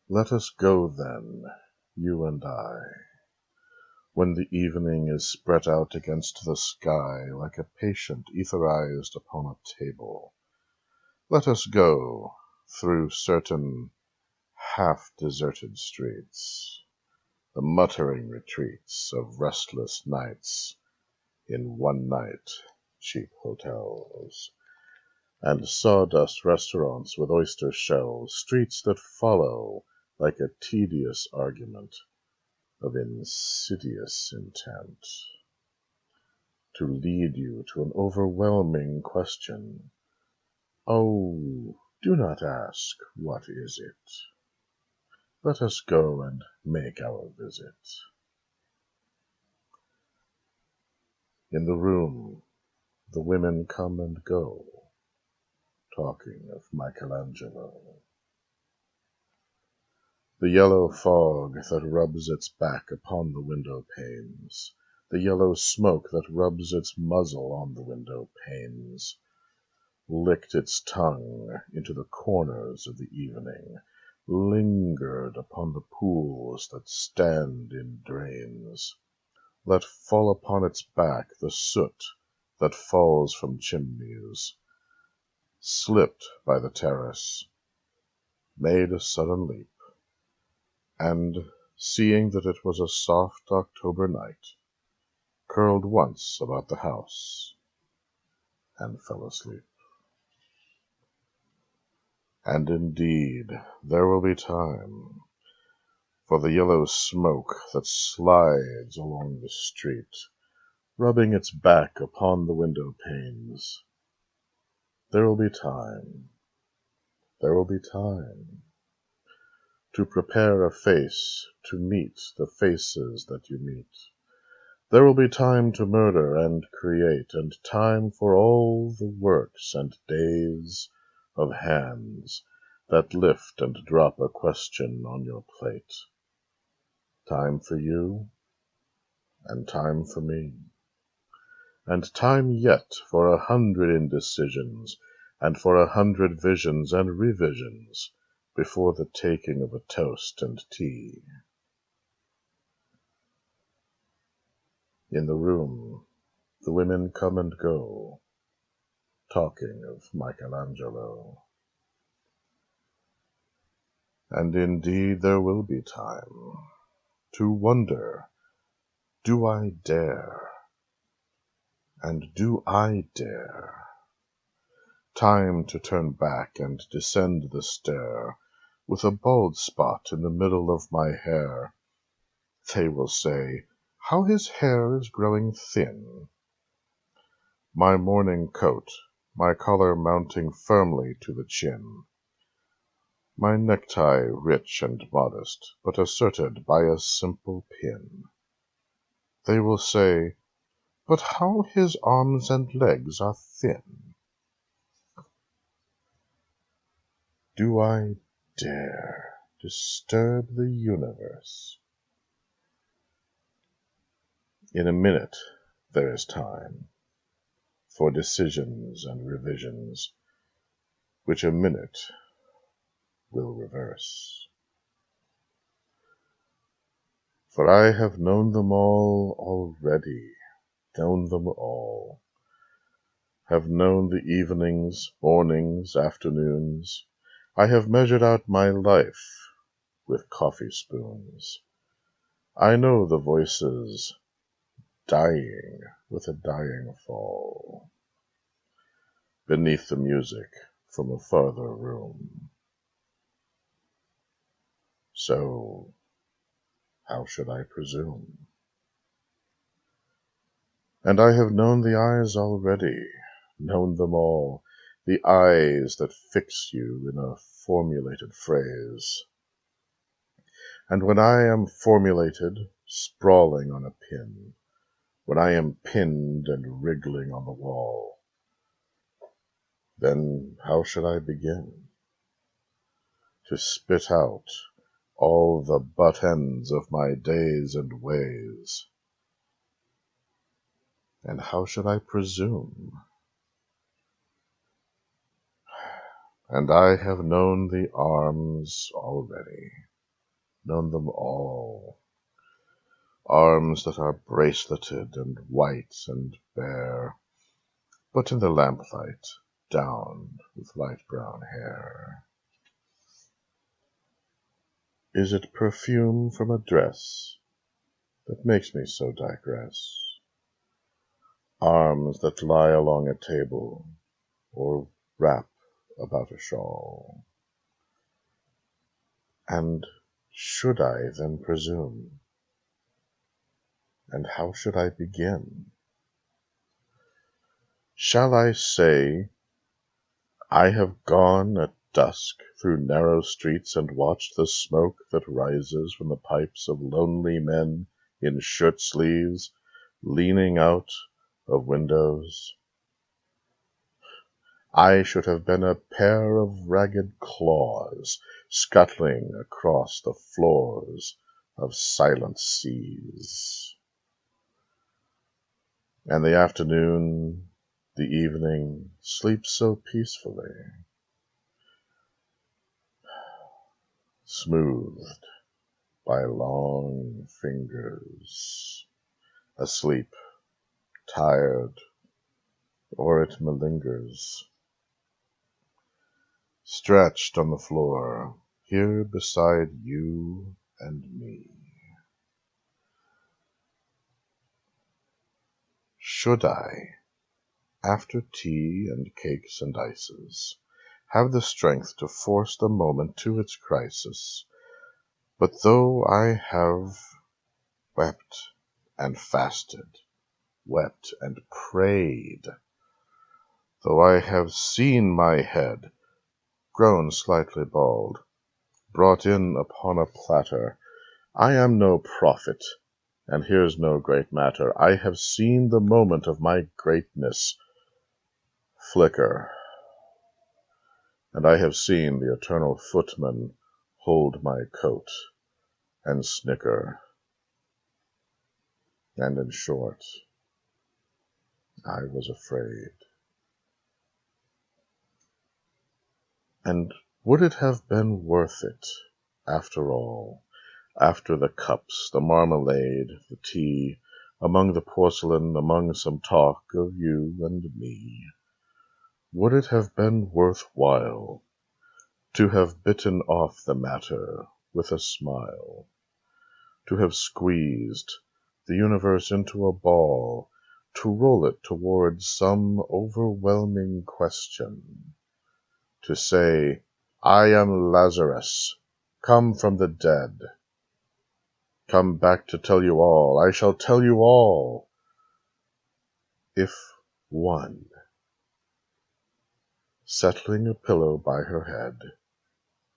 Let us go then, you and I, when the evening is spread out against the sky like a patient etherized upon a table. Let us go through certain half-deserted streets, the muttering retreats of restless nights in one-night cheap hotels, and sawdust restaurants with oyster shells, streets that follow like a tedious argument of insidious intent, to lead you to an overwhelming question. Oh, do not ask, what is it? Let us go and make our visit. In the room, the women come and go, talking of Michelangelo. The yellow fog that rubs its back upon the window panes, the yellow smoke that rubs its muzzle on the window panes, licked its tongue into the corners of the evening, lingered upon the pools that stand in drains, let fall upon its back the soot that falls from chimneys, slipped by the terrace, made a sudden leap, and, seeing that it was a soft October night, curled once about the house, and fell asleep. And indeed there will be time, for the yellow smoke that slides along the street, rubbing its back upon the window panes. There will be time, there will be time, to prepare a face to meet the faces that you meet. There will be time to murder and create, and time for all the works and days of hands that lift and drop a question on your plate. Time for you, and time for me, and time yet for 100 indecisions, and for 100 visions and revisions, before the taking of a toast and tea. In the room, the women come and go, talking of Michelangelo. And indeed there will be time to wonder, do I dare? And do I dare? Time to turn back and descend the stair, with a bald spot in the middle of my hair. They will say, how his hair is growing thin. My morning coat, my collar mounting firmly to the chin. My necktie rich and modest, but asserted by a simple pin. They will say, but how his arms and legs are thin. Do I dare disturb the universe? In a minute there is time for decisions and revisions, which a minute will reverse. For I have known them all already, known them all, have known the evenings, mornings, afternoons. I have measured out my life with coffee spoons. I know the voices dying with a dying fall, beneath the music from a farther room. So, how should I presume? And I have known the eyes already, known them all, the eyes that fix you in a formulated phrase. And when I am formulated, sprawling on a pin, when I am pinned and wriggling on the wall, then how should I begin to spit out all the butt ends of my days and ways? And how should I presume? And I have known the arms already, known them all. Arms that are braceleted and white and bare, but in the lamplight downed with light brown hair. Is it perfume from a dress that makes me so digress? Arms that lie along a table, or wrap about a shawl. And should I then presume? And how should I begin? Shall I say, I have gone at dusk through narrow streets and watched the smoke that rises from the pipes of lonely men in shirt sleeves, leaning out of windows? I should have been a pair of ragged claws scuttling across the floors of silent seas. And the afternoon, the evening, sleeps so peacefully, smoothed by long fingers, asleep, tired, or it malingers, stretched on the floor, here beside you and me. Should I, after tea and cakes and ices, have the strength to force the moment to its crisis, but though I have wept and fasted, wept and prayed, though I have seen my head, grown slightly bald, brought in upon a platter, I am no prophet, and here's no great matter. I have seen the moment of my greatness flicker, and I have seen the eternal footman hold my coat and snicker, and in short, I was afraid. And would it have been worth it, after all, after the cups, the marmalade, the tea, among the porcelain, among some talk of you and me, would it have been worth while to have bitten off the matter with a smile, to have squeezed the universe into a ball, to roll it towards some overwhelming question, to say, I am Lazarus, come from the dead, come back to tell you all, I shall tell you all, if one, settling a pillow by her head,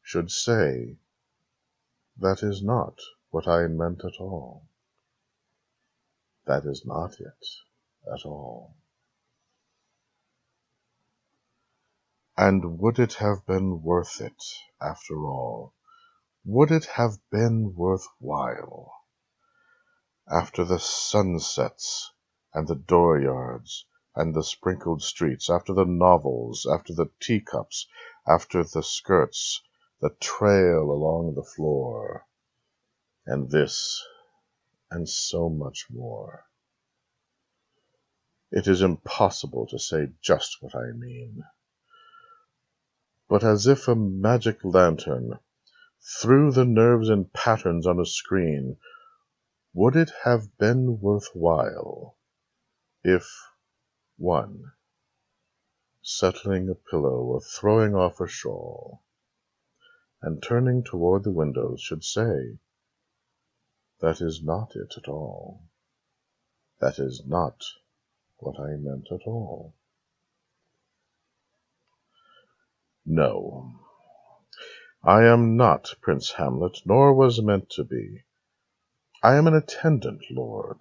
should say, that is not what I meant at all. That is not it at all. And would it have been worth it, after all? Would it have been worth while? After the sunsets and the dooryards and the sprinkled streets, after the novels, after the teacups, after the skirts that trail along the floor, and this, and so much more. It is impossible to say just what I mean. But as if a magic lantern threw the nerves in patterns on a screen, would it have been worth while if one, settling a pillow or throwing off a shawl, and turning toward the windows, should say, that is not it at all. That is not what I meant at all. No, I am not Prince Hamlet, nor was meant to be. I am an attendant lord,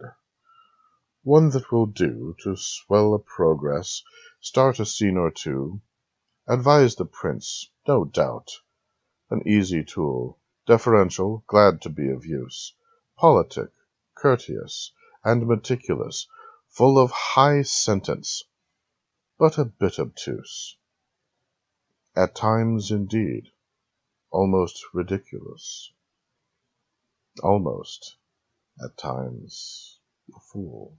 one that will do to swell a progress, start a scene or two, advise the prince, no doubt, an easy tool, deferential, glad to be of use, politic, courteous, and meticulous, full of high sentence, but a bit obtuse. At times, indeed, almost ridiculous. almost, at times, a fool.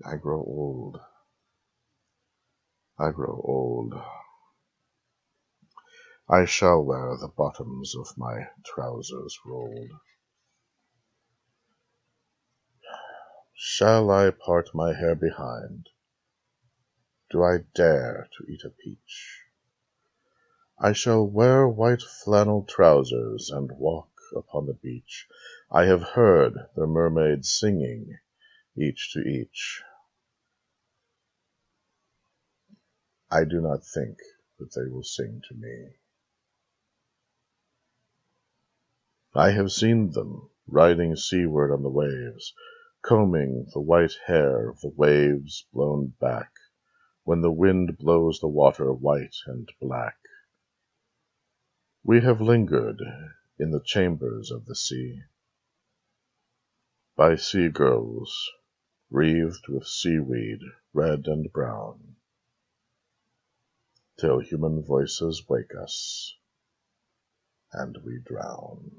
I grow old. I grow old. I shall wear the bottoms of my trousers rolled. Shall I part my hair behind? Do I dare to eat a peach? I shall wear white flannel trousers and walk upon the beach. I have heard the mermaids singing, each to each. I do not think that they will sing to me. I have seen them riding seaward on the waves, combing the white hair of the waves blown back, when the wind blows the water white and black. We have lingered in the chambers of the sea, by sea-girls wreathed with seaweed red and brown, till human voices wake us, and we drown.